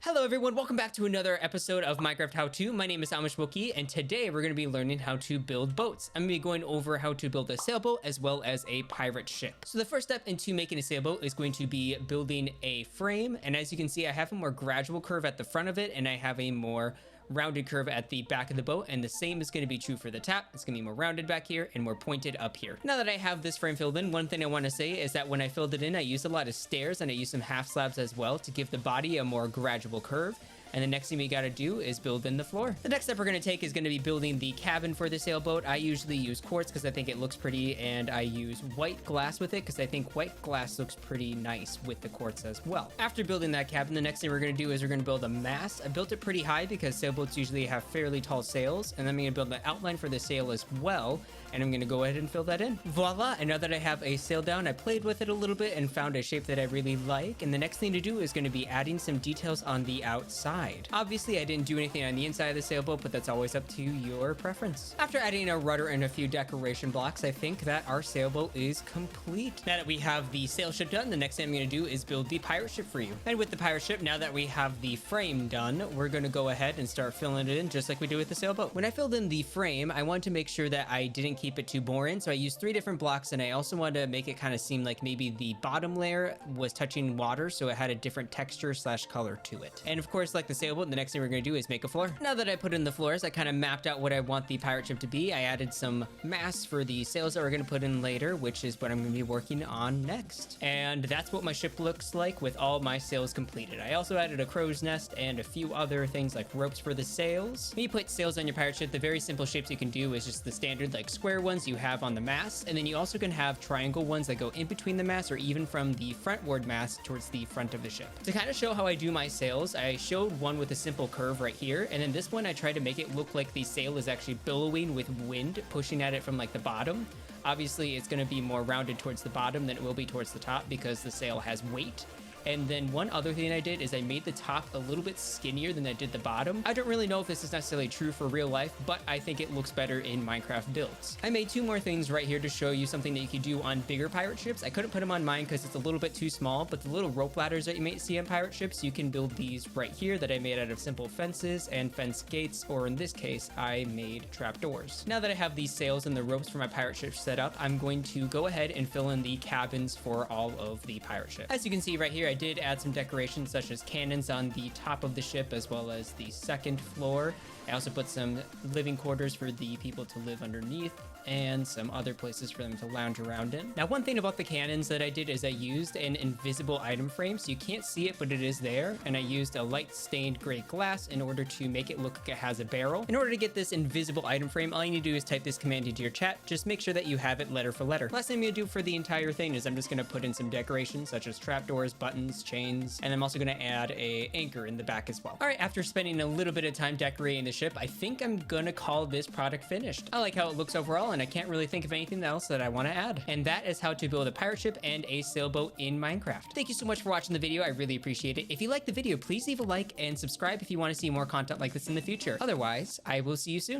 Hello everyone, welcome back to another episode of Minecraft How To. My name is Amishwookie, and today we're going to be learning how to build boats. I'm going to be going over how to build a sailboat as well as a pirate ship. So the first step into making a sailboat is going to be building a frame, and as you can see I have a more gradual curve at the front of it, and I have a more rounded curve at the back of the boat, and the same is going to be true for the top. It's going to be more rounded back here and more pointed up here. Now that I have this frame filled in, one thing I want to say is that when I filled it in, I used a lot of stairs and I used some half slabs as well to give the body a more gradual curve. And the next thing we got to do is build in the floor. The next step we're going to take is going to be building the cabin for the sailboat. I usually use quartz because I think it looks pretty, and I use white glass with it because I think white glass looks pretty nice with the quartz as well. After building that cabin, the next thing we're going to do is we're going to build a mast. I built it pretty high because sailboats usually have fairly tall sails, and then I'm going to build the outline for the sail as well, and I'm going to go ahead and fill that in. Voila! And now that I have a sail down, I played with it a little bit and found a shape that I really like, and the next thing to do is going to be adding some details on the outside. Obviously, I didn't do anything on the inside of the sailboat, but that's always up to your preference. After adding a rudder and a few decoration blocks, I think that our sailboat is complete. Now that we have the sail ship done, the next thing I'm going to do is build the pirate ship for you. And with the pirate ship, now that we have the frame done, we're going to go ahead and start filling it in just like we did with the sailboat. When I filled in the frame, I wanted to make sure that I didn't keep it too boring, so I used 3 different blocks, and I also wanted to make it kind of seem like maybe the bottom layer was touching water, so it had a different texture slash color to it. And of course, like the sailboat, the next thing we're going to do is make a floor. Now that I put in the floors, I kind of mapped out what I want the pirate ship to be. I added some masts for the sails that we're going to put in later, which is what I'm going to be working on next. And that's what my ship looks like with all my sails completed. I also added a crow's nest and a few other things like ropes for the sails. When you put sails on your pirate ship, the very simple shapes you can do is just the standard like square ones you have on the mast, and then you also can have triangle ones that go in between the masts or even from the frontward mast towards the front of the ship. To kind of show how I do my sails, I showed one with a simple curve right here, and then this one I try to make it look like the sail is actually billowing with wind pushing at it from like the bottom. Obviously it's going to be more rounded towards the bottom than it will be towards the top because the sail has weight. And then one other thing I did is I made the top a little bit skinnier than I did the bottom. I don't really know if this is necessarily true for real life, but I think it looks better in Minecraft builds. I made 2 more things right here to show you something that you could do on bigger pirate ships. I couldn't put them on mine because it's a little bit too small, but the little rope ladders that you may see on pirate ships, you can build these right here that I made out of simple fences and fence gates, or in this case, I made trapdoors. Now that I have these sails and the ropes for my pirate ship set up, I'm going to go ahead and fill in the cabins for all of the pirate ship. As you can see right here, I did add some decorations such as cannons on the top of the ship as well as the second floor. I also put some living quarters for the people to live underneath and some other places for them to lounge around in. Now, one thing about the cannons that I did is I used an invisible item frame, so you can't see it, but it is there. And I used a light stained gray glass in order to make it look like it has a barrel. In order to get this invisible item frame, all you need to do is type this command into your chat. Just make sure that you have it letter for letter. Last thing I'm gonna do for the entire thing is I'm just gonna put in some decorations such as trapdoors, buttons, chains, and I'm also gonna add a anchor in the back as well. All right, after spending a little bit of time decorating the ship, I think I'm gonna call this product finished. I like how it looks overall, and I can't really think of anything else that I want to add. And that is how to build a pirate ship and a sailboat in Minecraft. Thank you so much for watching the video. I really appreciate it. If you liked the video, please leave a like and subscribe if you want to see more content like this in the future. Otherwise, I will see you soon.